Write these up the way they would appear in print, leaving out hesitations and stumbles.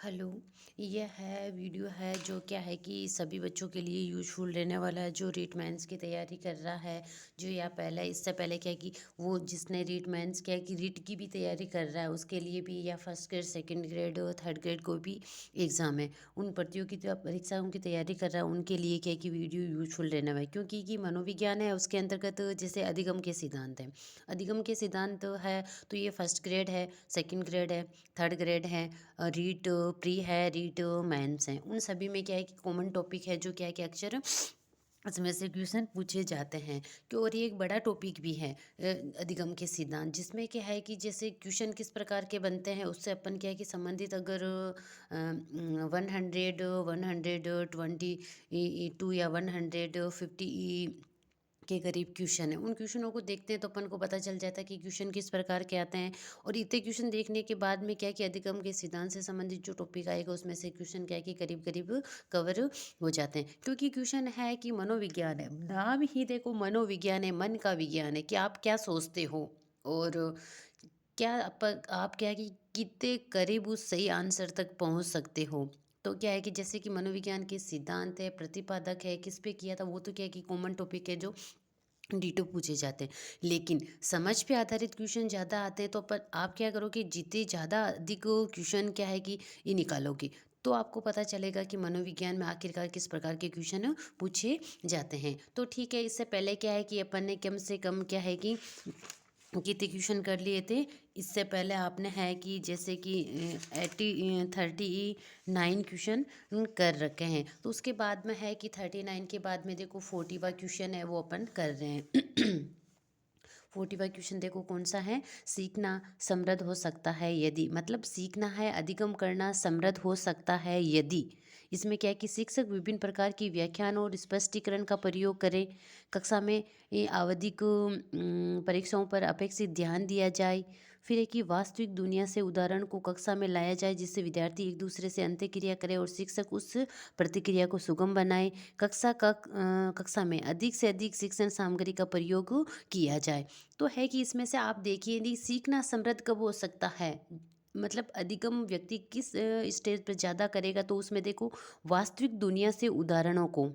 Hello. यह है video है जो क्या है कि सभी बच्चों के लिए यूज़फुल रहने वाला है जो रीट मेंस की तैयारी कर रहा है। जो या पहले इससे पहले क्या है कि वो जिसने रीट मेंस क्या है कि रीट की भी तैयारी कर रहा है उसके लिए भी, या फर्स्ट ग्रेड सेकंड ग्रेड और थर्ड ग्रेड को भी एग्ज़ाम है, उन प्रतियोगिता परीक्षाओं की तैयारी कर रहा है उनके लिए क्या है कि वीडियो यूज़फुल रहने वाला है। क्योंकि मनोविज्ञान है उसके अंतर्गत जैसे अधिगम के सिद्धांत हैं। अधिगम के सिद्धांत है तो ये फर्स्ट ग्रेड है, सेकंड ग्रेड है, थर्ड ग्रेड है, रीट प्री है, रीट मेंस हैं। उन सभी में क्या है कि कॉमन टॉपिक है जो क्या है कि अक्सर इसमें से क्वेश्चन पूछे जाते हैं। कि और ये एक बड़ा टॉपिक भी है अधिगम के सिद्धांत, जिसमें क्या है कि जैसे क्वेश्चन किस प्रकार के बनते हैं उससे अपन क्या है कि संबंधित अगर 100 122 या 150 के करीब क्वेश्चन है, उन क्वेश्चनों को देखते हैं तो अपन को पता चल जाता है कि क्वेश्चन किस प्रकार के आते हैं। और इतने क्वेश्चन देखने के बाद में क्या है कि अधिगम के सिद्धांत से संबंधित जो टॉपिक आएगा उसमें से क्वेश्चन क्या है कि करीब करीब कवर हो जाते हैं। क्योंकि क्वेश्चन है कि मनोविज्ञान है, नाम ही देखो मनोविज्ञान है, मन का विज्ञान है कि आप क्या सोचते हो और क्या आप क्या है कि कितने करीब उस सही आंसर तक पहुंच सकते हो। तो क्या है कि जैसे कि मनोविज्ञान के सिद्धांत है, प्रतिपादक है, किस पे किया था, वो तो क्या है कि कॉमन टॉपिक है जो डिटो पूछे जाते हैं। लेकिन समझ पे आधारित क्वेश्चन ज़्यादा आते हैं तो पर आप क्या करोगे, जितने ज़्यादा अधिक क्वेश्चन क्या है कि ये निकालोगे तो आपको पता चलेगा कि मनोविज्ञान में आखिरकार किस प्रकार के क्वेश्चन पूछे जाते हैं। तो ठीक है, इससे पहले क्या है कि अपन ने कम से कम क्या है कि कितने क्वेश्चन कर लिए थे। इससे पहले आपने है कि जैसे कि 39 क्वेश्चन कर रखे हैं। तो उसके बाद में है कि 39 के बाद में देखो 40वां क्वेश्चन है वो अपन कर रहे हैं। 40वां क्वेश्चन देखो कौन सा है, सीखना समृद्ध हो सकता है यदि, मतलब सीखना है, अधिगम करना समृद्ध हो सकता है यदि। इसमें क्या है कि शिक्षक विभिन्न प्रकार की व्याख्यान और स्पष्टीकरण का प्रयोग करें। कक्षा में ये आवधिक परीक्षाओं पर अपेक्षित ध्यान दिया जाए। फिर है कि वास्तविक दुनिया से उदाहरण को कक्षा में लाया जाए जिससे विद्यार्थी एक दूसरे से अंतःक्रिया करे और शिक्षक उस प्रतिक्रिया को सुगम बनाए। कक्षा में अधिक से अधिक शिक्षण सामग्री का प्रयोग किया जाए। तो है कि इसमें से आप देखिए यदि सीखना समृद्ध कब हो सकता है, मतलब अधिगम व्यक्ति किस स्टेज पर ज़्यादा करेगा, तो उसमें देखो वास्तविक दुनिया से उदाहरणों को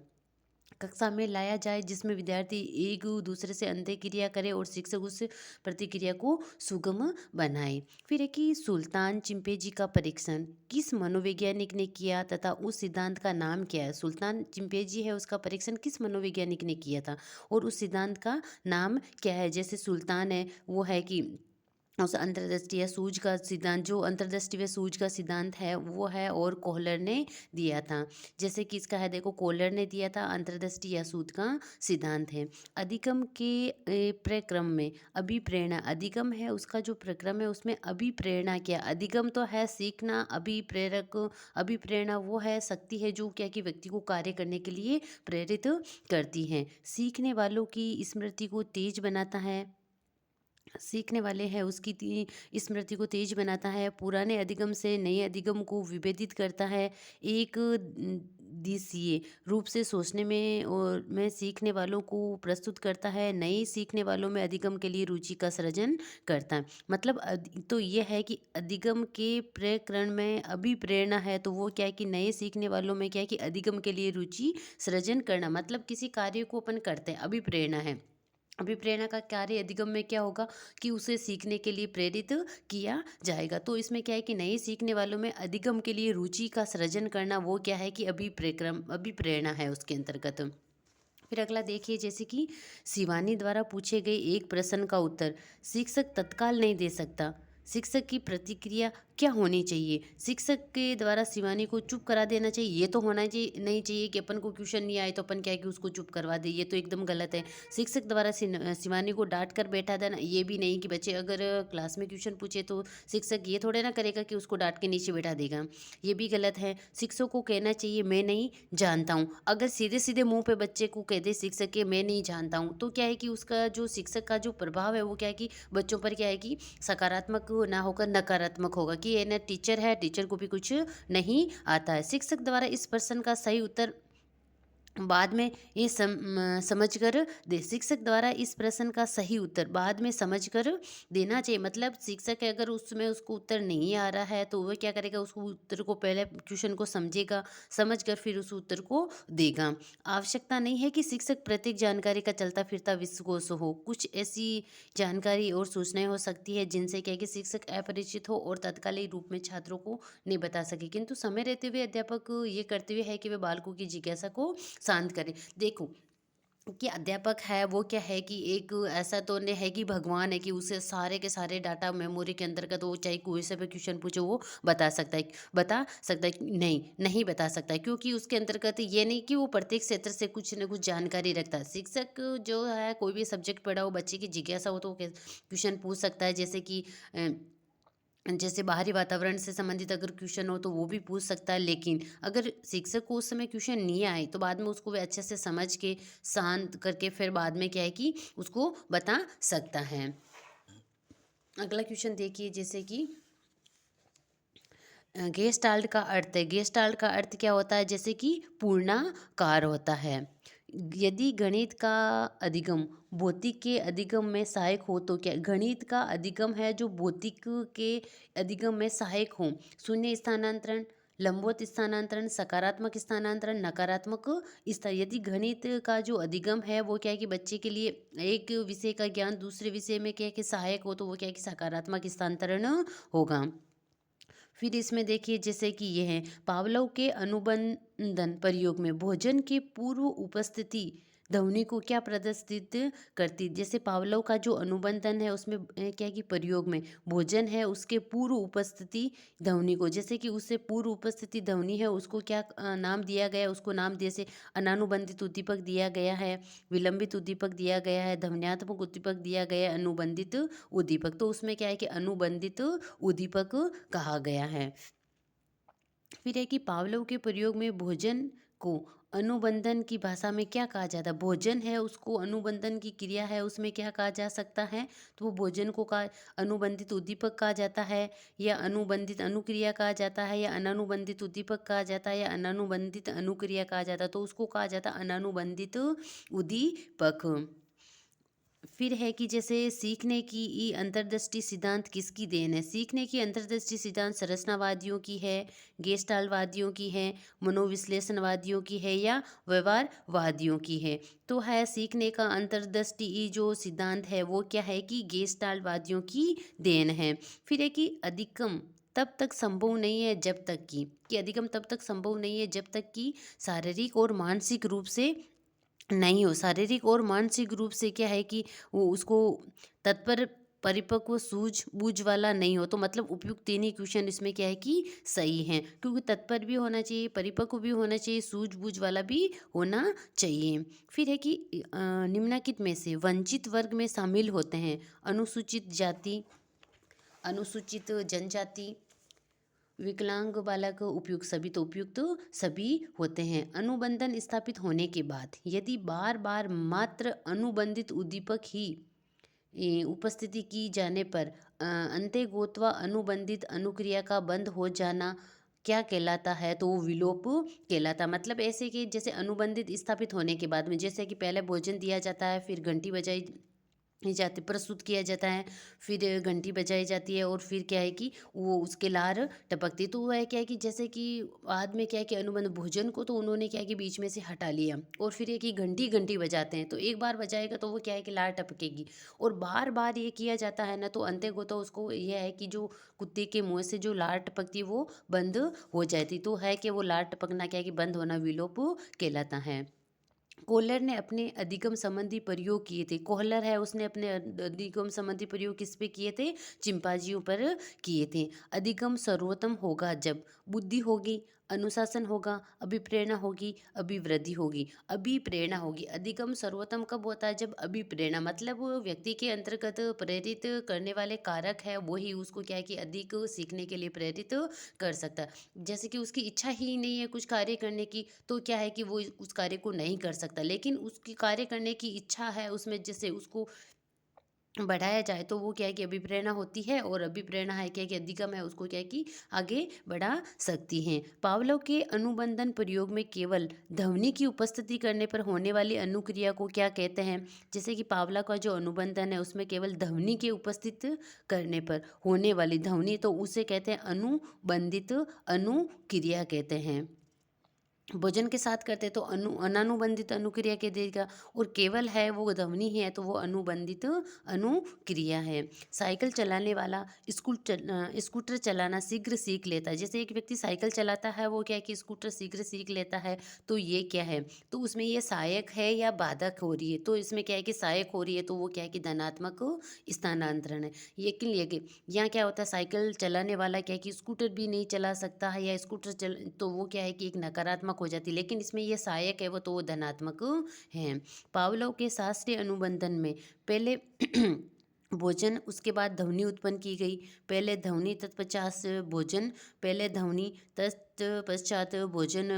कक्षा में लाया जाए जिसमें विद्यार्थी एक दूसरे से अंतःक्रिया करे और शिक्षक उस प्रतिक्रिया को सुगम बनाए। फिर है कि सुल्तान चिंपैंजी का परीक्षण किस मनोवैज्ञानिक ने किया तथा उस सिद्धांत का नाम क्या है। सुल्तान चिंपैंजी है उसका परीक्षण किस मनोवैज्ञानिक ने किया था और उस सिद्धांत का नाम क्या है। जैसे सुल्तान है वो है कि उस अंतर्दृष्टि या सूझ का सिद्धांत, जो अंतर्दृष्टि व सूझ का सिद्धांत है वो है, और कोहलर ने दिया था। जैसे कि इसका है देखो कोहलर ने दिया था, अंतर्दृष्टि या सूझ का सिद्धांत है। अधिगम के प्रक्रम में अभिप्रेरणा, अधिगम है उसका जो प्रक्रम है उसमें अभिप्रेरणा क्या, अधिगम तो है सीखना, अभिप्रेरक अभिप्रेरणा वो है शक्ति है जो क्या कि व्यक्ति को कार्य करने के लिए प्रेरित करती है। सीखने वालों की स्मृति को तेज बनाता है, सीखने वाले हैं उसकी स्मृति को तेज बनाता है, पुराने अधिगम से नए अधिगम को विभेदित करता है, एक दिशीय रूप से सोचने में और में सीखने वालों को प्रस्तुत करता है, नए सीखने वालों में अधिगम के लिए रुचि का सृजन करता है। मतलब तो ये है कि अधिगम के प्रकरण में अभिप्रेरणा है तो वो क्या है कि नए सीखने वालों में क्या है कि अधिगम के लिए रुचि सृजन करना, मतलब किसी कार्य को अपन करते हैं, अभिप्रेरणा है। अभिप्रेरणा का कार्य अधिगम में क्या होगा कि उसे सीखने के लिए प्रेरित किया जाएगा। तो इसमें क्या है कि नए सीखने वालों में अधिगम के लिए रुचि का सृजन करना वो क्या है कि अभिप्रेरणा है उसके अंतर्गत। फिर अगला देखिए, जैसे कि शिवानी द्वारा पूछे गए एक प्रश्न का उत्तर शिक्षक तत्काल नहीं दे सकता, शिक्षक की प्रतिक्रिया क्या होनी चाहिए। शिक्षक के द्वारा शिवानी को चुप करा देना चाहिए, ये तो होना चाहिए नहीं चाहिए कि अपन को क्वेश्चन नहीं आए तो अपन क्या है कि उसको चुप करवा दे, ये तो एकदम गलत है। शिक्षक द्वारा शिवानी को डांट कर बैठा देना, ये भी नहीं कि बच्चे अगर क्लास में क्वेश्चन पूछे तो शिक्षक ये थोड़े ना करेगा कि उसको डांट के नीचे बैठा देगा, ये भी गलत है। शिक्षक को कहना चाहिए मैं नहीं जानता हूँ, अगर सीधे सीधे मुंह पे बच्चे को कह दे शिक्षक के मैं नहीं जानता हूँ तो क्या है कि उसका जो शिक्षक का जो प्रभाव है वो क्या है कि बच्चों पर क्या है कि सकारात्मक ना होकर नकारात्मक होगा कि ये ना टीचर है, टीचर को भी कुछ नहीं आता है। शिक्षक द्वारा इस प्रश्न का सही उत्तर बाद में ये समझ कर दे। शिक्षक द्वारा इस प्रश्न का सही उत्तर बाद में समझ कर देना चाहिए। मतलब शिक्षक अगर उसमें उसको उत्तर नहीं आ रहा है तो वह क्या करेगा, उसको उत्तर को पहले क्वेश्चन को समझेगा, समझ कर फिर उस उत्तर को देगा। आवश्यकता नहीं है कि शिक्षक प्रत्येक जानकारी का चलता फिरता विश्वकोश हो। कुछ ऐसी जानकारी और सूचनाएं हो सकती है जिनसे क्या है कि शिक्षक अपरिचित हो और तत्कालीन रूप में छात्रों को नहीं बता सके, किंतु समय रहते हुए अध्यापक ये करते हुए है कि वे बालकों की जिज्ञासा को शांत करें। देखो कि अध्यापक है वो क्या है कि एक ऐसा तो नहीं है कि भगवान है कि उसे सारे के सारे डाटा मेमोरी के अंतर्गत वो चाहे कोई से भी क्वेश्चन पूछो वो बता सकता है नहीं, नहीं बता सकता है, क्योंकि उसके अंतर्गत ये नहीं कि वो प्रत्येक क्षेत्र से कुछ न कुछ जानकारी रखता है। शिक्षक जो है कोई भी सब्जेक्ट पढ़ा हो, बच्चे की जिज्ञासा हो तो क्वेश्चन पूछ सकता है। जैसे बाहरी वातावरण से संबंधित अगर क्वेश्चन हो तो वो भी पूछ सकता है। लेकिन अगर शिक्षक को उस समय क्वेश्चन नहीं आए तो बाद में उसको वे अच्छे से समझ के शांत करके फिर बाद में क्या है कि उसको बता सकता है। अगला क्वेश्चन देखिए, जैसे कि गेस्टाल्ट का अर्थ है। गेस्टाल्ट का अर्थ क्या होता है, जैसे कि पूर्णाकार होता है। यदि गणित का अधिगम भौतिक के अधिगम में सहायक हो तो क्या, गणित का अधिगम है जो भौतिक के अधिगम में सहायक हो। शून्य स्थानांतरण, लंबवत स्थानांतरण, सकारात्मक स्थानांतरण, नकारात्मक यदि गणित का जो अधिगम है वो क्या है कि बच्चे के लिए एक विषय का ज्ञान दूसरे विषय में क्या है कि सहायक हो तो वो क्या है कि सकारात्मक स्थानांतरण होगा। फिर इसमें देखिए जैसे कि यह है पावलोव के अनुबंधन प्रयोग में भोजन के पूर्व उपस्थिति ध्वनि को क्या प्रदर्शित करती। जैसे पावलोव का जो अनुबंधन है उसमें क्या है कि प्रयोग में भोजन है उसके पूर्व उपस्थिति ध्वनि को, जैसे कि उससे पूर्व उपस्थिति ध्वनि है उसको क्या नाम दिया गया है, उसको नाम जैसे अनानुबंधित उद्दीपक दिया गया है, विलंबित उद्दीपक दिया गया है, ध्वन्यात्मक उद्दीपक दिया गया है, अनुबंधित उद्दीपक। तो उसमें क्या है कि अनुबंधित उद्दीपक कहा गया है। फिर है कि पावलोव के प्रयोग में भोजन को अनुबंधन की भाषा में क्या कहा जाता है। भोजन है उसको अनुबंधन की क्रिया है उसमें क्या कहा जा सकता है, तो वो भोजन को का अनुबंधित उद्दीपक कहा जाता है, या अनुबंधित अनुक्रिया कहा जाता है, या अनानुबंधित उद्दीपक कहा जाता है, या अनानुबंधित अनुक्रिया कहा जाता है, तो उसको कहा जाता है अनानुबंधित उद्दीपक। फिर है कि जैसे सीखने की अंतर्दृष्टि सिद्धांत किसकी देन है। सीखने की अंतर्दृष्टि सिद्धांत संरचनावादियों की है, गेस्टाल्टवादियों की है, मनोविश्लेषणवादियों की है, या व्यवहारवादियों की है। तो है सीखने का अंतर्दृष्टि जो सिद्धांत है वो क्या है कि गेस्टाल्टवादियों की देन है। फिर है कि अधिगम तब तक संभव नहीं है जब तक कि अधिगम तब तक संभव नहीं है जब तक कि शारीरिक और मानसिक रूप से नहीं हो। शारीरिक और मानसिक रूप से क्या है कि वो उसको तत्पर परिपक्व सूझबूझ वाला नहीं हो। तो मतलब उपयुक्त तीन ही क्वेश्चन इसमें क्या है कि सही हैं, क्योंकि तत्पर भी होना चाहिए, परिपक्व भी होना चाहिए, सूझबूझ वाला भी होना चाहिए। फिर है कि निम्नलिखित में से वंचित वर्ग में शामिल होते हैं अनुसूचित जाति, अनुसूचित जनजाति, विकलांग बालक, उपयुक्त सभी। तो उपयुक्त सभी होते हैं। अनुबंधन स्थापित होने के बाद यदि बार बार मात्र अनुबंधित उद्दीपक ही उपस्थिति की जाने पर अंत्यगोत्वा अनुबंधित अनुक्रिया का बंद हो जाना क्या कहलाता है, तो वो विलोप कहलाता। मतलब ऐसे कि जैसे अनुबंधित स्थापित होने के बाद में जैसे कि पहले भोजन दिया जाता है, फिर घंटी बजाई जाती, प्रस्तुत किया जाता है, फिर घंटी बजाई जाती है, और फिर क्या है कि वो उसके लार टपकती। तो वो है क्या है कि जैसे कि बाद में क्या है कि अनुबंध भोजन को तो उन्होंने क्या है कि बीच में से हटा लिया, और फिर ये कि घंटी घंटी बजाते हैं, तो एक बार बजाएगा तो वो क्या है कि लार टपकेगी, और बार बार ये किया जाता है ना, तो अंत्य को तो उसको यह है कि जो कुत्ते के मुँह से जो लार टपकती है वो बंद हो जाती। तो है कि वो लार टपकना क्या है कि बंद होना विलोप कहलाता है। कोहलर ने अपने अधिगम संबंधी प्रयोग किए थे। कोहलर है उसने अपने अधिगम संबंधी प्रयोग किस पे किए थे, चिंपांजियों पर किए थे। अधिगम सर्वोत्तम होगा जब बुद्धि होगी, अनुशासन होगा, अभिप्रेरणा होगी, अभिवृद्धि होगी। अभिप्रेरणा होगी। अधिगम सर्वोत्तम कब होता है, जब अभिप्रेरणा मतलब वो व्यक्ति के अंतर्गत प्रेरित करने वाले कारक है वही उसको क्या है कि अधिक सीखने के लिए प्रेरित कर सकता है। जैसे कि उसकी इच्छा ही नहीं है कुछ कार्य करने की, तो क्या है कि वो उस कार्य को नहीं कर सकता, लेकिन उसकी कार्य करने की इच्छा है उसमें, जैसे उसको बढ़ाया जाए तो वो क्या है कि अभिप्रेरणा होती है, और अभिप्रेरणा है क्या है कि अधिगम है उसको क्या है कि आगे बढ़ा सकती हैं। पावलोव के अनुबंधन प्रयोग में केवल ध्वनि की उपस्थिति करने पर होने वाली अनुक्रिया को क्या कहते हैं? जैसे कि पावला का जो अनुबंधन है उसमें केवल ध्वनि के उपस्थित करने पर होने वाली ध्वनि, तो उसे कहते हैं अनुबंधित अनुक्रिया कहते हैं। भोजन के साथ करते तो अनानुबंधित अनुक्रिया के देगा, और केवल है वो ध्वनि ही है तो वो अनुबंधित अनुक्रिया है। साइकिल चलाने वाला स्कूटर चलाना शीघ्र सीख लेता है। जैसे एक व्यक्ति साइकिल चलाता है वो क्या है कि स्कूटर शीघ्र सीख लेता है, तो ये क्या है, तो उसमें ये सहायक है या बाधक हो रही है, तो इसमें क्या है कि सहायक हो रही है तो वो क्या है कि धनात्मक स्थानांतरण है। लेकिन यहाँ क्या होता है, साइकिल चलाने वाला क्या है कि स्कूटर भी नहीं चला सकता है, या स्कूटर चल तो वो क्या है कि एक नकारात्मक हो जाती है, लेकिन इसमें ये सहायक है वो तो वो धनात्मक है। पावलोव के शास्त्रीय अनुबंधन में पहले भोजन उसके बाद ध्वनि उत्पन्न की गई। पहले ध्वनि तत्पश्चात भोजन, पहले ध्वनि तत्पश्चात भोजन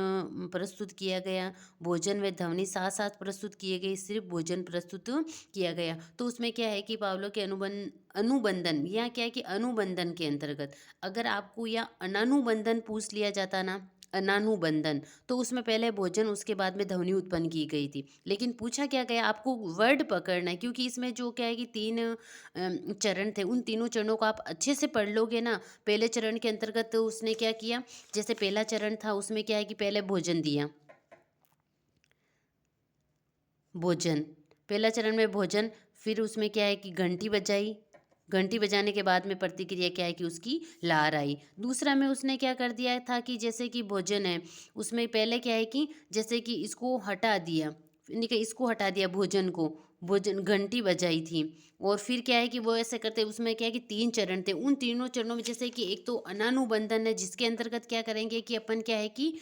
प्रस्तुत किया गया। भोजन व ध्वनि साथ साथ प्रस्तुत किए गए, सिर्फ भोजन प्रस्तुत किया गया। तो उसमें क्या है कि पावलोव के अनुबंधन, या क्या है कि अनुबंधन के अंतर्गत अगर आपको या अनानुबंधन पूछ लिया जाता ना, अनानुबंधन, तो उसमें पहले भोजन उसके बाद में ध्वनि उत्पन्न की गई थी। लेकिन पूछा क्या गया, आपको वर्ड पकड़ना है, क्योंकि इसमें जो क्या है कि 3 चरण थे, उन तीनों चरणों को आप अच्छे से पढ़ लोगे ना। पहले चरण के अंतर्गत तो उसने क्या किया, जैसे पहला चरण था उसमें क्या है कि पहले भोजन दिया, भोजन, पहला चरण में भोजन, फिर उसमें क्या है कि घंटी बजाई, घंटी बजाने के बाद में प्रतिक्रिया क्या है कि उसकी लार आई। दूसरा में उसने क्या कर दिया था कि जैसे कि भोजन है, उसमें पहले क्या है कि जैसे कि इसको हटा दिया, यानी कि इसको हटा दिया भोजन को, भोजन घंटी बजाई थी, और फिर क्या है कि वो ऐसे करते, उसमें क्या है कि 3 चरण थे। उन तीनों चरणों में जैसे कि एक तो अनानुबंधन है, जिसके अंतर्गत क्या करेंगे कि अपन क्या है कि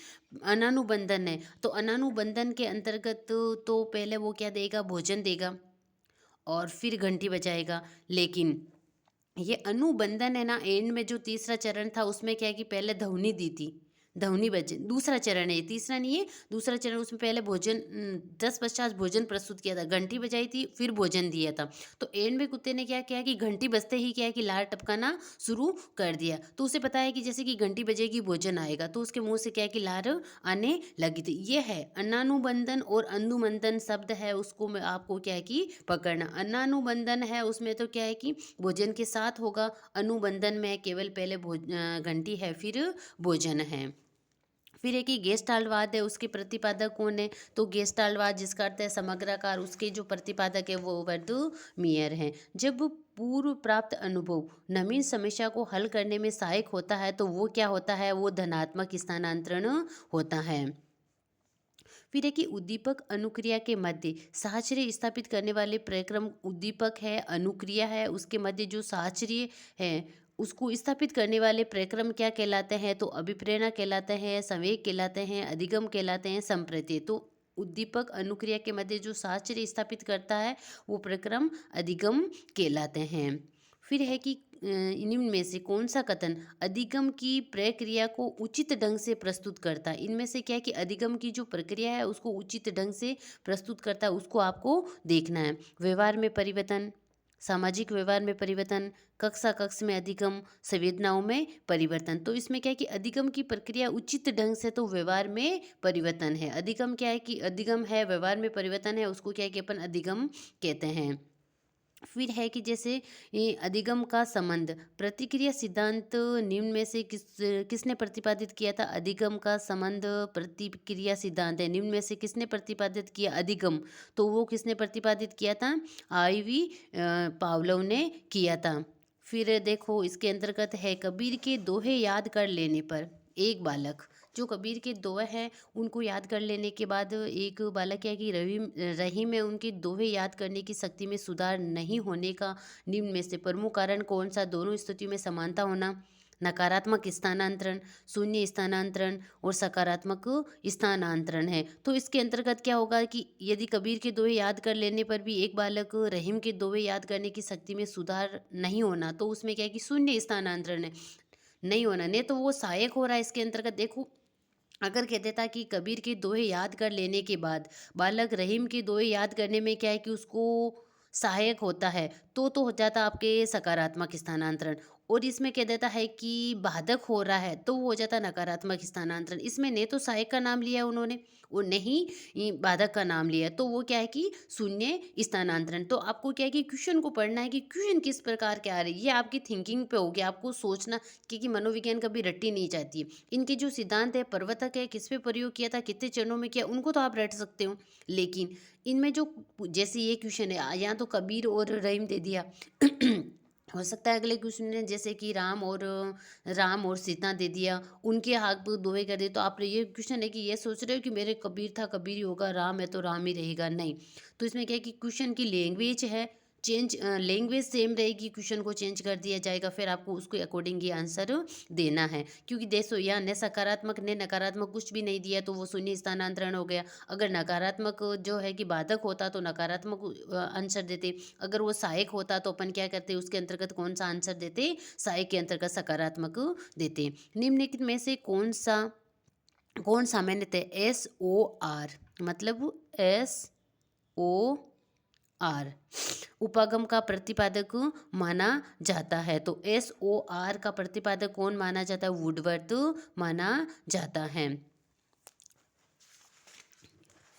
अनानुबंधन है, तो अनानुबंधन के अंतर्गत तो पहले वो क्या देगा, भोजन देगा, और फिर घंटी बजाएगा। लेकिन ये अनुबंधन है ना, एंड में जो तीसरा चरण था उसमें क्या है कि पहले ध्वनि दी थी, ध्वनि बजे, दूसरा चरण है ये, तीसरा नहीं है, दूसरा चरण। उसमें पहले भोजन 10 50 भोजन प्रस्तुत किया था, घंटी बजाई थी, फिर भोजन दिया था। तो एंड में कुत्ते ने क्या किया कि घंटी बजते ही क्या है कि लार टपकाना शुरू कर दिया, तो उसे पता है कि जैसे कि घंटी बजेगी भोजन आएगा, तो उसके मुंह से क्या है कि लार आने लगी थी। ये है अनानुबंधन, और अनुबंधन शब्द है उसको मैं आपको क्या है कि पकड़ना। अनानुबंधन है उसमें तो क्या है कि भोजन के साथ होगा, अनुबंधन में केवल पहले घंटी है फिर भोजन है। फिर एक ही गेस्टाल्टवाद है, उसके प्रतिपादक कौन है, तो गेस्टाल्टवाद जिसका अर्थ है समग्राकार, उसके जो प्रतिपादक है वो वर्डमीयर हैं। जब पूर्व प्राप्त अनुभव नवीन समस्या को हल करने में सहायक होता है तो वो क्या होता है, वो धनात्मक स्थानांतरण होता है। फिर है कि उद्दीपक अनुक्रिया के मध्य साहचर्य स्थापित करने वाले प्रक्रम उद्दीपक है, अनुक्रिया है, उसके मध्य जो साहचर्य है उसको स्थापित करने वाले प्रक्रम क्या कहलाते हैं, तो अभिप्रेरणा कहलाते हैं, संवेग कहलाते हैं, अधिगम कहलाते हैं, संप्रत्यय। तो उद्दीपक अनुक्रिया के मध्य जो साहचर्य स्थापित करता है वो प्रक्रम अधिगम कहलाते हैं। फिर है कि निम्न में से कौन सा कथन अधिगम की प्रक्रिया को उचित ढंग से प्रस्तुत करता है? इनमें से क्या है कि अधिगम की जो प्रक्रिया है उसको उचित ढंग से प्रस्तुत करता है, उसको आपको देखना है। व्यवहार में परिवर्तन, सामाजिक व्यवहार में परिवर्तन, कक्षा कक्ष में अधिगम, संवेदनाओं में परिवर्तन। तो इसमें क्या है कि अधिगम की प्रक्रिया उचित ढंग से, तो व्यवहार में परिवर्तन है। अधिगम क्या है कि अधिगम है, व्यवहार में परिवर्तन है, उसको क्या है कि अपन अधिगम कहते हैं। फिर है कि जैसे ये अधिगम का संबंध, प्रतिक्रिया सिद्धांत निम्न में से किसने प्रतिपादित किया था? अधिगम का संबंध प्रतिक्रिया सिद्धांत है, निम्न में से किसने प्रतिपादित किया? अधिगम। तो वो किसने प्रतिपादित किया था? IV पावलोव ने किया था। फिर देखो इसके अंतर्गत है कबीर के दोहे याद कर लेने पर एक बालक, जो कबीर के दोहे हैं उनको याद कर लेने के बाद एक बालक क्या है कि रही में उनके दोहे याद करने की शक्ति में सुधार नहीं होने का निम्न में से प्रमुख कारण कौन सा? दोनों स्थितियों में समानता होना, नकारात्मक स्थानांतरण, शून्य स्थानांतरण और सकारात्मक स्थानांतरण है। तो इसके अंतर्गत क्या होगा कि यदि कबीर के दोहे याद कर लेने पर भी एक बालक रहीम के दोहे याद करने की शक्ति में सुधार नहीं होना, तो उसमें क्या है कि शून्य स्थानांतरण है, नहीं होना, नहीं तो वो सहायक हो रहा है। इसके अंतर्गत देखो अगर कह देता कि कबीर के दोहे याद कर लेने के बाद बालक रहीम के दोहे याद करने में क्या है कि उसको सहायक होता है तो हो जाता आपके सकारात्मक स्थानांतरण। और इसमें कह देता है कि बाधक हो रहा है तो वो हो जाता नकारात्मक स्थानांतरण। इसमें ने तो सहायक का नाम लिया उन्होंने और नहीं बाधक का नाम लिया, तो वो क्या है कि शून्य स्थानांतरण। तो आपको क्या है कि क्वेश्चन को पढ़ना है कि क्वेश्चन किस प्रकार के आ रही है, ये आपकी थिंकिंग पे हो गया, आपको सोचना। क्योंकि मनोविज्ञान कभी रट्टी नहीं जाती है। इनके जो सिद्धांत है, प्रवर्तक है, किस पे प्रयोग किया था, कितने चरणों में किया, उनको तो आप रट सकते हो। लेकिन इनमें जो जैसे ये क्वेश्चन है, या तो कबीर और रहीम दे दिया हो सकता है अगले क्वेश्चन ने जैसे कि राम और सीता दे दिया, उनके हाथ दोहे कर दिए। तो आप ये क्वेश्चन है कि ये सोच रहे हो कि मेरे कबीर था कबीर ही होगा, राम है तो राम ही रहेगा, नहीं। तो इसमें क्या है कि क्वेश्चन की लैंग्वेज है चेंज, लैंग्वेज सेम रहेगी, क्वेश्चन को चेंज कर दिया जाएगा, फिर आपको उसके अकॉर्डिंग ये आंसर देना है। क्योंकि देखो यहाँ ने सकारात्मक ने नकारात्मक कुछ भी नहीं दिया तो वो शून्य स्थानांतरण हो गया। अगर नकारात्मक जो है कि बाधक होता तो नकारात्मक आंसर देते। अगर वो सहायक होता तो अपन क्या करते, उसके अंतर्गत कौन सा आंसर देते, सहायक के अंतर्गत सकारात्मक देते। निम्नलिखित में से कौन सामान्यतः SOR मतलब SOR उपागम का प्रतिपादक माना जाता है। तो SOR का प्रतिपादक कौन माना जाता है, वुडवर्थ माना जाता है।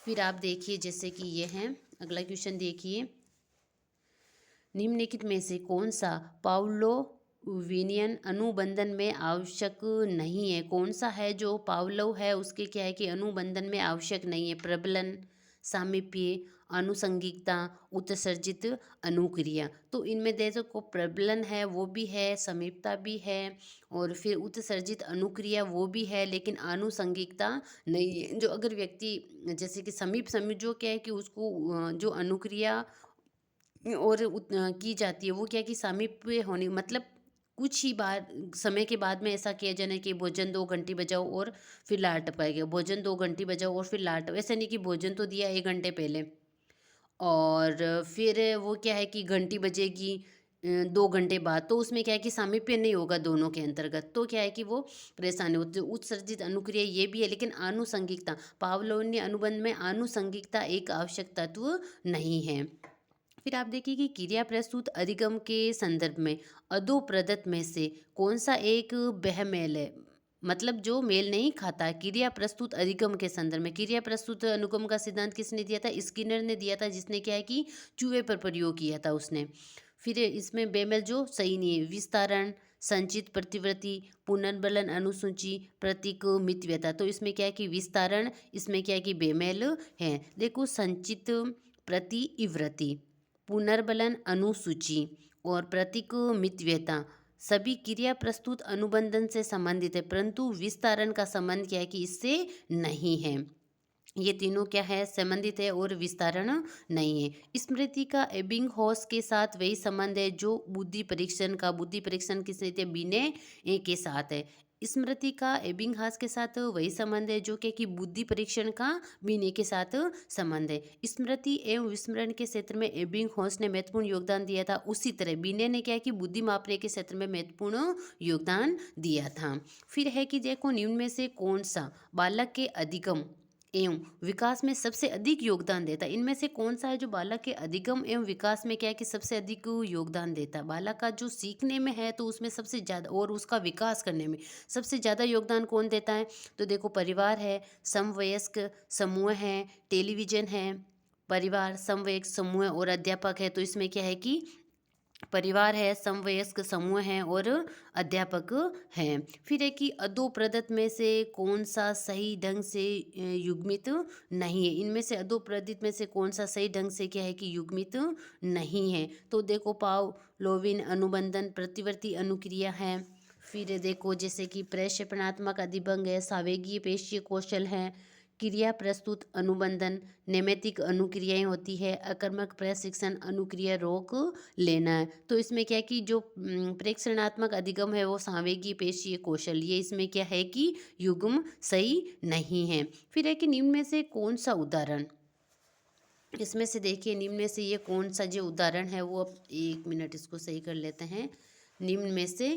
फिर आप देखिए जैसे कि ये है अगला क्वेश्चन देखिए, निम्नलिखित में से कौन सा पावलोवियन अनुबंधन में आवश्यक नहीं है। कौन सा है जो पावलोव है उसके क्या है कि अनुबंधन में आवश्यक नहीं है। प्रबलन, सामीप्य, आनुषंगिकता, उत्सर्जित अनुक्रिया। तो इनमें देखो प्रबलन है वो भी है, समीपता भी है, और फिर उत्सर्जित अनुक्रिया वो भी है, लेकिन आनुषंगिकता नहीं है। जो अगर व्यक्ति जैसे कि समीप समीप जो क्या है कि उसको जो अनुक्रिया और की जाती है वो क्या कि सामीप्य होने मतलब कुछ ही बार समय के बाद में ऐसा किया जाना कि भोजन 2 घंटे बजाओ और फिर लाल टपकाएगा, भोजन 2 घंटे बजाओ और फिर लाल टप, ऐसा नहीं कि भोजन तो दिया 1 घंटे पहले और फिर वो क्या है कि घंटी बजेगी 2 घंटे बाद, तो उसमें क्या है कि सामीप्य नहीं होगा दोनों के अंतर्गत, तो क्या है कि वो परेशानी होती है। उत्सर्जित अनुक्रिया ये भी है, लेकिन आनुषंगिकता पावलोव ने अनुबंध में आनुषंगिकता एक आवश्यक तत्व नहीं है। फिर आप देखिए कि क्रिया प्रस्तुत अधिगम के संदर्भ में अधो प्रदत्त में से कौन सा एक बहमेल है, मतलब जो मेल नहीं खाता है। क्रिया प्रस्तुत अधिगम के संदर्भ में क्रिया प्रस्तुत अनुगम का सिद्धांत किसने दिया था, स्किनर ने दिया था, जिसने क्या है कि चूहे पर प्रयोग किया था उसने। फिर इसमें बेमेल जो सही नहीं है, विस्तारण, संचित प्रतिवृत्ति, पुनर्बलन अनुसूची, प्रतीक मितव्यता। तो इसमें क्या है कि विस्तारण, इसमें क्या है कि बेमेल है। देखो संचित प्रतिवृत्ति, पुनर्बलन अनुसूची और प्रतीक मितव्यता सभी क्रिया प्रस्तुत अनुबंधन से संबंधित है, परंतु विस्तारण का संबंध क्या है कि इससे नहीं है। ये तीनों क्या है, संबंधित है और विस्तारण नहीं है। स्मृति का एबिंगहॉस के साथ वही संबंध है जो बुद्धि परीक्षण का, बुद्धि परीक्षण किस थे, बिने के साथ है। स्मृति का एबिंगहॉस के साथ वही संबंध है जो कि बुद्धि परीक्षण का बिने के साथ संबंध है। स्मृति एवं विस्मरण के क्षेत्र में एबिंगहॉस ने महत्वपूर्ण योगदान दिया था, उसी तरह बिने ने क्या है कि बुद्धि मापने के क्षेत्र में महत्वपूर्ण योगदान दिया था। फिर है कि देखो निम्न में से कौन सा बालक के अधिगम एवं विकास में सबसे अधिक योगदान देता है। इनमें से कौन सा है जो बालक के अधिगम एवं विकास में क्या है कि सबसे अधिक योगदान देता है। बालक का जो सीखने में है तो उसमें सबसे ज़्यादा, और उसका विकास करने में सबसे ज़्यादा योगदान कौन देता है, तो देखो परिवार है, समवयस्क समूह है, टेलीविज़न है, परिवार, समवयस्क समूह और अध्यापक है। तो इसमें क्या है कि परिवार है, समवयस्क समूह है और अध्यापक हैं। फिर है कि अधो प्रदत्त में से कौन सा सही ढंग से युग्मित नहीं है। इनमें से अधो प्रदत्त में से कौन सा सही ढंग से क्या है कि युग्मित नहीं है। तो देखो पावलोविन अनुबंधन प्रतिवर्ती अनुक्रिया है। फिर देखो जैसे कि प्रक्षेपणात्मक अधिभंग है, सावेगीय पेशीय कौशल है, क्रिया प्रस्तुत अनुबंधन, नेमेतिक अनुक्रियाएं होती है, अकर्मक प्रशिक्षण अनुक्रिया रोक लेना है। तो इसमें क्या है कि जो प्रेक्षणात्मक अधिगम है वो सांवेगी पेशीय कौशल, ये इसमें क्या है कि युग्म सही नहीं है। फिर है कि निम्न में से कौन सा उदाहरण, इसमें से देखिए निम्न में से ये कौन सा जो उदाहरण है वो, अब 1 मिनट इसको सही कर लेते हैं। निम्न में से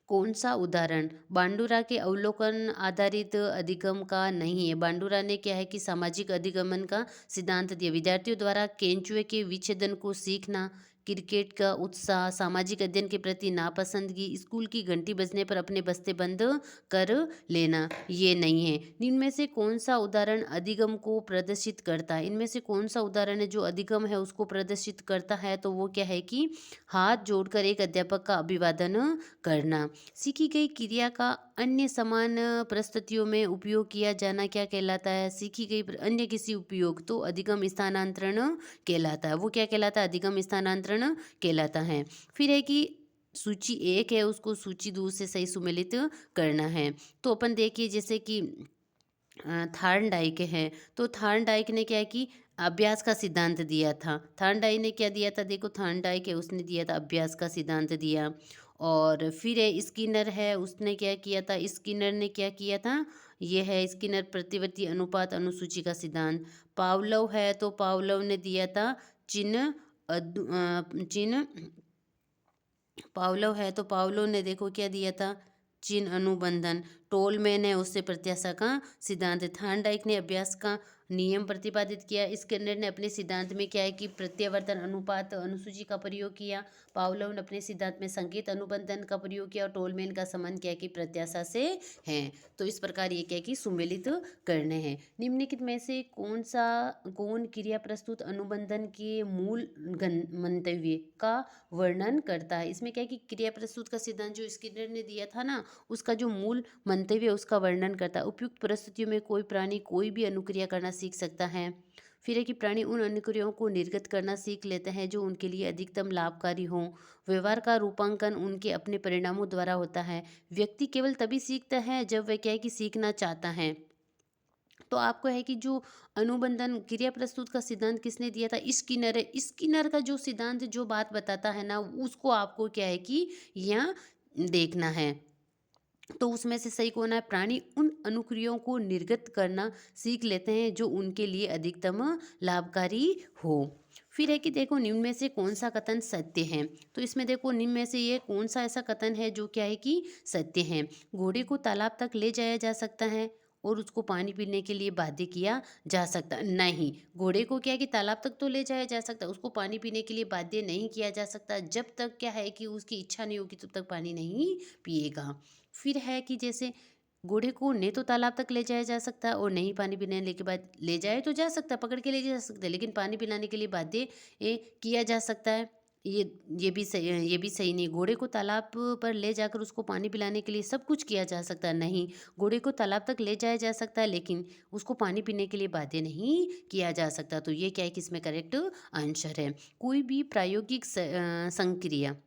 कौन सा उदाहरण बांडुरा के अवलोकन आधारित अधिगम का नहीं है। बांडुरा ने क्या है कि सामाजिक अधिगमन का सिद्धांत दिया। विद्यार्थियों द्वारा केंचुए के विच्छेदन को सीखना, क्रिकेट का उत्साह, सामाजिक अध्ययन के प्रति नापसंदगी, स्कूल की घंटी बजने पर अपने बस्ते बंद कर लेना, ये नहीं है। इनमें से कौन सा उदाहरण अधिगम को प्रदर्शित करता है। इनमें से कौन सा उदाहरण है जो अधिगम है उसको प्रदर्शित करता है, तो वो क्या है कि हाथ जोड़कर एक अध्यापक का अभिवादन करना। सीखी गई क्रिया का अन्य समान परिस्थितियों में उपयोग किया जाना क्या कहलाता है। सीखी गई अन्य किसी उपयोग तो अधिगम स्थानांतरण कहलाता है। वो क्या कहलाता है, अधिगम स्थानांतरण कहलाता है। फिर है कि सूची 1 है उसको सूची 2 से सही सुमेलित करना है। तो अपन देखिए जैसे कि थार्नडाइक है, तो थार्नडाइक ने क्या है कि अभ्यास का सिद्धांत दिया था। थार्नडाइक ने क्या दिया था, देखो थार्नडाइक है उसने दिया था अभ्यास का सिद्धांत दिया। और फिर है स्किनर है, उसने क्या किया था, स्किनर ने क्या किया था, ये है स्किनर प्रतिवर्ती अनुपात अनुसूची का सिद्धांत। पावलोव है, तो पावलोव ने दिया था चिन्ह चिन्ह। पावलोव है तो पावलोव ने देखो क्या दिया था, चिन्ह अनुबंधन। टोलमैन है उससे प्रत्याशा का सिद्धांत। थार्नडाइक ने अभ्यास का नियम प्रतिपादित किया। स्किनर ने अपने सिद्धांत में क्या है कि प्रत्यावर्तन अनुपात अनुसूची का प्रयोग किया। पावलोव ने अपने सिद्धांत में संकेत अनुबंधन का प्रयोग किया और टोलमैन का संबंध क्या है कि प्रत्याशा से है। तो इस प्रकार ये क्या है कि सुमेलित करने हैं। निम्नलिखित में से कौन क्रिया प्रस्तुत अनुबंधन के मूल मंतव्य का वर्णन करता है। इसमें क्या है कि क्रिया प्रस्तुत का सिद्धांत जो स्किनर ने दिया था ना, उसका जो मूल मंतव्य उसका वर्णन करता है। उपयुक्त परिस्थितियों में कोई प्राणी कोई भी अनुक्रिया करना सीख सकता है। फिर है कि प्राणी उन अनुक्रियाओं को निर्गत करना सीख लेते हैं जो उनके लिए अधिकतम लाभकारी हों। व्यवहार का रूपांकन उनके अपने परिणामों द्वारा होता है। व्यक्ति केवल तभी सीखता है जब वह क्या है कि सीखना चाहता है। तो आपको है कि जो अनुबंधन क्रिया प्रस्तुत का सिद्धांत किसने दिया था, स्किनर है। स्किनर का जो सिद्धांत जो बात बताता है ना, उसको आपको क्या है कि यहाँ देखना है। तो उसमें से सही कौन है, प्राणी उन अनुक्रियाओं को निर्गत करना सीख लेते हैं जो उनके लिए अधिकतम लाभकारी हो। फिर है कि देखो निम्न में से कौन सा कथन सत्य है। तो इसमें देखो निम्न में से ये कौन सा ऐसा कथन है जो क्या है कि सत्य है। घोड़े को तालाब तक ले जाया जा सकता है और उसको पानी पीने के लिए बाध्य किया जा सकता नहीं। घोड़े को क्या है कि तालाब तक तो ले जाया जा सकता है, उसको पानी पीने के लिए बाध्य नहीं किया जा सकता। जब तक क्या है कि उसकी इच्छा नहीं होगी तब तक पानी नहीं पिएगा। फिर है कि जैसे घोड़े को नहीं तो तालाब तक ले जाया जा सकता है और नहीं पानी पीने के बाद ले जाए तो जा सकता है, पकड़ के ले जा सकता है, लेकिन पानी पिलाने के लिए बाध्य किया जा सकता है। ये भी सही नहीं। घोड़े को तालाब पर ले जाकर उसको पानी पिलाने के लिए सब कुछ किया जा सकता है, नहीं। घोड़े को तालाब तक ले जाया जा सकता है लेकिन उसको पानी पीने के लिए बाध्य नहीं किया जा सकता। तो ये क्या है कि इसमें करेक्ट आंसर है। कोई भी प्रायोगिक संक्रिया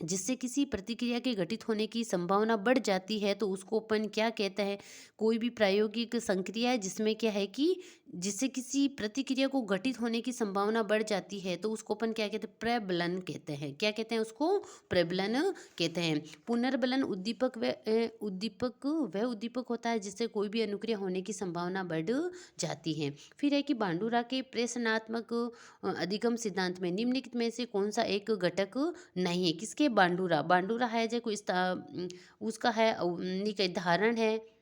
जिससे किसी प्रतिक्रिया के घटित होने की संभावना बढ़ जाती है तो उसको अपन क्या कहते हैं, कोई भी प्रायोगिक संक्रिया है जिसमें क्या है कि जिससे किसी प्रतिक्रिया को घटित होने की संभावना बढ़ जाती है तो उसको अपन क्या कहते हैं, प्रबलन कहते हैं। क्या कहते हैं उसको, प्रबलन कहते हैं। पुनर्बलन वह उद्दीपक होता है जिससे कोई भी अनुक्रिया होने की संभावना बढ़ जाती है। फिर है कि बांडुरा के प्रेषणात्मक अधिगम सिद्धांत में निम्नलिखित में से कौन सा एक घटक नहीं है। किसके, बांडुरा है जो कोई उसका है धारण है,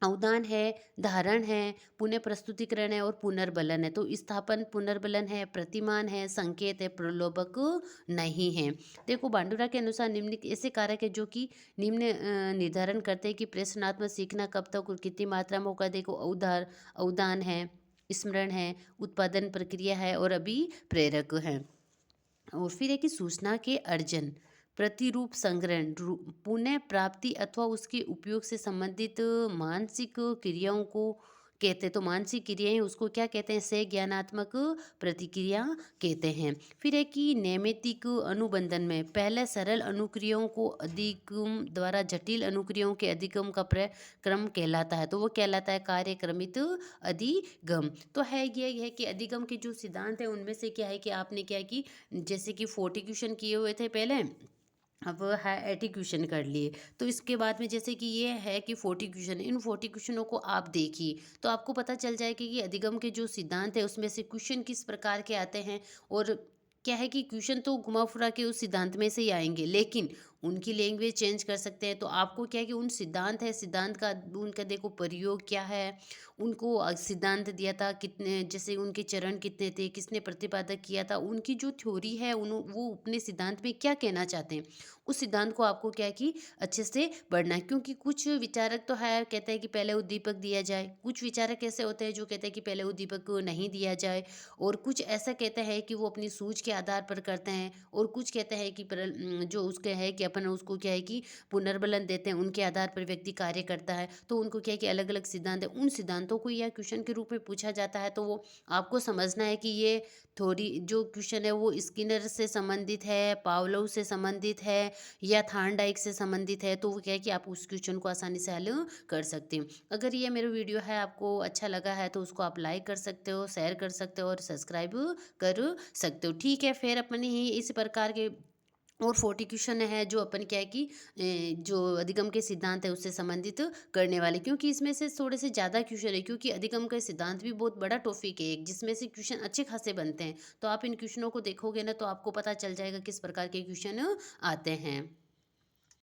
अवदान है, धारण है, पुनः प्रस्तुतिकरण है और पुनर्बलन है। तो स्थापन पुनर्बलन है, प्रतिमान है, संकेत है, प्रलोभक नहीं है। देखो बांडुरा के अनुसार निम्नलिखित ऐसे कारक है जो कि निम्न निर्धारण करते हैं कि प्रश्नात्मक सीखना कब तक और कितनी मात्रा में होगा। देखो अवदान है, स्मरण है, उत्पादन प्रक्रिया है और अभिप्रेरक है। और फिर है कि सूचना के अर्जन, प्रतिरूप संग्रहण, पुनः प्राप्ति अथवा उसके उपयोग से संबंधित मानसिक क्रियाओं को कहते हैं। तो मानसिक क्रियाएं उसको क्या कहते हैं, से ज्ञानात्मक प्रतिक्रिया कहते हैं। फिर है कि नैमित्तिक अनुबंधन में पहले सरल अनुक्रियाओं को अधिगम द्वारा जटिल अनुक्रियाओं के अधिगम का क्रम कहलाता है। तो वो कहलाता है कार्यक्रमित अधिगम। तो है ये है कि अधिगम के जो सिद्धांत है उनमें से क्या है कि आपने क्या है कि जैसे कि 40 क्वेश्चन किए हुए थे पहले, अब है 80 क्वेश्चन कर लिए। तो इसके बाद में जैसे कि ये है कि 40 क्वेश्चन, इन 40 क्वेश्चनों को आप देखिए तो आपको पता चल जाएगा कि अधिगम के जो सिद्धांत है उसमें से क्वेश्चन किस प्रकार के आते हैं। और क्या है कि क्वेश्चन तो घुमा फिरा के उस सिद्धांत में से ही आएंगे, लेकिन उनकी लैंग्वेज चेंज कर सकते हैं। तो आपको क्या है कि उन सिद्धांत है, सिद्धांत का उनका देखो प्रयोग क्या है, उनको सिद्धांत दिया था कितने, जैसे उनके चरण कितने थे, किसने प्रतिपादक किया था, उनकी जो थ्योरी है वो अपने सिद्धांत में क्या कहना चाहते हैं, उस सिद्धांत को आपको क्या है कि अच्छे से पढ़ना है। क्योंकि कुछ विचारक तो है कहते हैं कि पहले उद्दीपक दिया जाए, कुछ विचारक ऐसे होते हैं जो कहते हैं कि पहले उद्दीपक को नहीं दिया जाए, और कुछ ऐसा कहते हैं कि वो अपनी सूझ के आधार पर करते हैं, और कुछ कहते हैं कि जो उसके है कि अपन उसको क्या है कि पुनर्बलन देते हैं, उनके आधार पर व्यक्ति कार्य करता है। तो उनको क्या है कि अलग अलग सिद्धांत है, उन सिद्धांतों को यह क्वेश्चन के रूप में पूछा जाता है। तो वो आपको समझना है कि ये थोड़ी जो क्वेश्चन है वो स्किनर से संबंधित है, पावलोव से संबंधित है, या थार्नडाइक से संबंधित है। तो वो क्या है कि आप उस क्वेश्चन को आसानी से हल कर सकते हैं। अगर ये मेरा वीडियो है आपको अच्छा लगा है तो उसको आप लाइक कर सकते हो, शेयर कर सकते हो और सब्सक्राइब कर सकते हो। ठीक है, फिर अपन ही इस प्रकार के और 40 क्वेश्चन है जो अपन क्या है कि जो अधिगम के सिद्धांत है उससे संबंधित करने वाले, क्योंकि इसमें से थोड़े से ज़्यादा क्वेश्चन है, क्योंकि अधिगम का सिद्धांत भी बहुत बड़ा टॉपिक है एक, जिसमें से क्वेश्चन अच्छे खासे बनते हैं। तो आप इन क्वेश्चनों को देखोगे ना तो आपको पता चल जाएगा किस प्रकार के क्वेश्चन आते हैं।